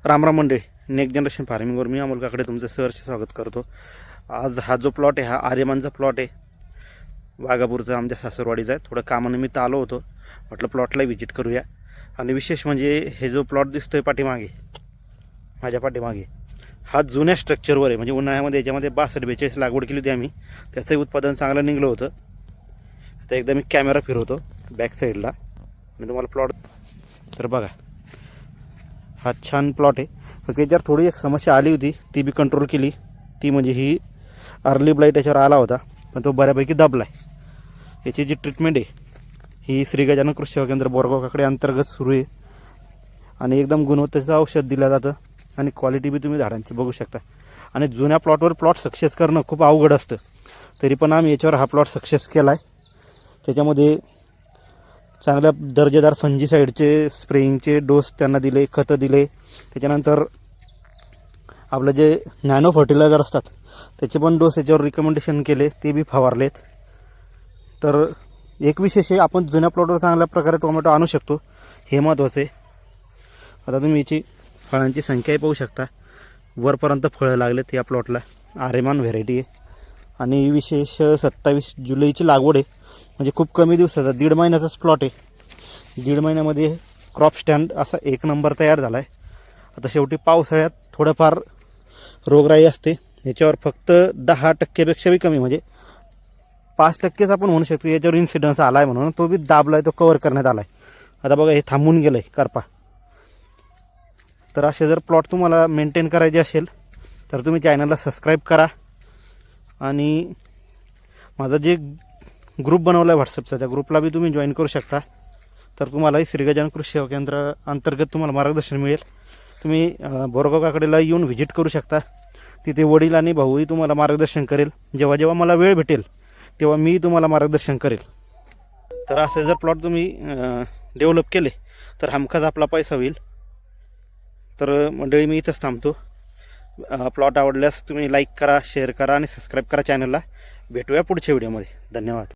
रामराम मंडळी, next generation फार्मिंगवर मी अमोल काकडे तुमचं सहर्ष स्वागत करतो. आज हा जो प्लॉट आहे हा आर्यमानचा प्लॉट आहे. वाघापूरचा आमच्या सासरवाडीचा आहे. थोडं कामानिमित्त आलो होतो, म्हटलं प्लॉटला व्हिजिट करूया. आणि विशेष म्हणजे हे जो प्लॉट दिसतोय पाठीमागे, माझ्या पाठीमागे, हा जुन्या स्ट्रक्चरवर आहे. म्हणजे उन्हाळ्यामध्ये याच्यामध्ये 62-42 लागवड केली होती आम्ही. त्याचंही उत्पादन चांगलं निघलं होतं. आता एकदा मी कॅमेरा फिरवतो बॅक साईडला आणि तुम्हाला प्लॉट तर बघा. हा छान प्लॉट आहे. फक्त याच्यावर थोडी एक समस्या आली होती, ती बी कंट्रोल केली. ती म्हणजे ही अर्ली ब्लाईट याच्यावर आला होता, पण तो बऱ्यापैकी दबला आहे. याची जी ट्रीटमेंट आहे ही श्री गजानन कृषी सेवा केंद्र बोरगाव काकडे अंतर्गत सुरू आहे. आणि एकदम गुणवत्तेचं औषध दिलं जातं आणि क्वालिटी बी तुम्ही झाडांची बघू शकता. आणि जुन्या प्लॉटवर प्लॉट सक्सेस करणं खूप अवघड असतं, तरी पण आम्ही याच्यावर हा प्लॉट सक्सेस केला आहे. त्याच्यामध्ये चांगल्या दर्जेदार फंजीसाईडचे स्प्रेइंगचे डोस त्यांना दिले, खतं दिले. त्याच्यानंतर आपलं जे नॅनो फर्टिलायझर असतात त्याचे पण डोस याच्यावर रिकमेंडेशन केले, ते बी फवारलेत. तर एक विशेष आहे, आपण जुन्या प्लॉटवर चांगल्या प्रकारे टोमॅटो आणू शकतो, हे महत्त्वाचं आहे. आता तुम्ही याची फळांची संख्याही पाहू शकता, वरपर्यंत फळं लागलेत या प्लॉटला. आर्यमान व्हेरायटी आहे आणि विशेष 27 जुलैची लागवड आहे. म्हणजे खूप कमी दिवसाचा, 1.5 महिन्याचाच प्लॉट आहे. 1.5 महिन्यामध्ये क्रॉप स्टँड असा 1 नंबर तयार झाला आहे. आता शेवटी पावसाळ्यात थोडंफार रोगराई असते, याच्यावर फक्त 10%पेक्षाही कमी, म्हणजे 5%च आपण म्हणू शकतो याच्यावर इन्सिडन्स आला आहे, म्हणून तो बी दाबला आहे, तो कवर करण्यात आला आहे. आता बघा, हे थांबून गेलं आहे करपा. तर असे जर प्लॉट तुम्हाला मेंटेन करायचे असेल तर तुम्ही चॅनलला सबस्क्राईब करा. आणि माझा जे ग्रुप बनवला आहे व्हॉट्सअपचा, त्या ग्रुपला बी तुम्ही जॉईन करू शकता. तर तुम्हालाही श्री गजानन कृषी सेवा केंद्र अंतर्गत तुम्हाला मार्गदर्शन मिळेल. तुम्ही बोरगाव काकडेला येऊन व्हिजिट करू शकता. तिथे वडील आणि भाऊही तुम्हाला मार्गदर्शन करेल. जेव्हा जेव्हा मला वेळ भेटेल तेव्हा मी तुम्हाला मार्गदर्शन करेल. तर असे जर प्लॉट तुम्ही डेव्हलप केले तर हमखास आपला पैसा होईल. तर मंडळी, मी इथंच थांबतो. प्लॉट आवडल्यास तुम्ही लाईक करा, शेअर करा आणि सबस्क्राईब करा चॅनलला. भेटूया पुढच्या व्हिडिओमध्ये. धन्यवाद.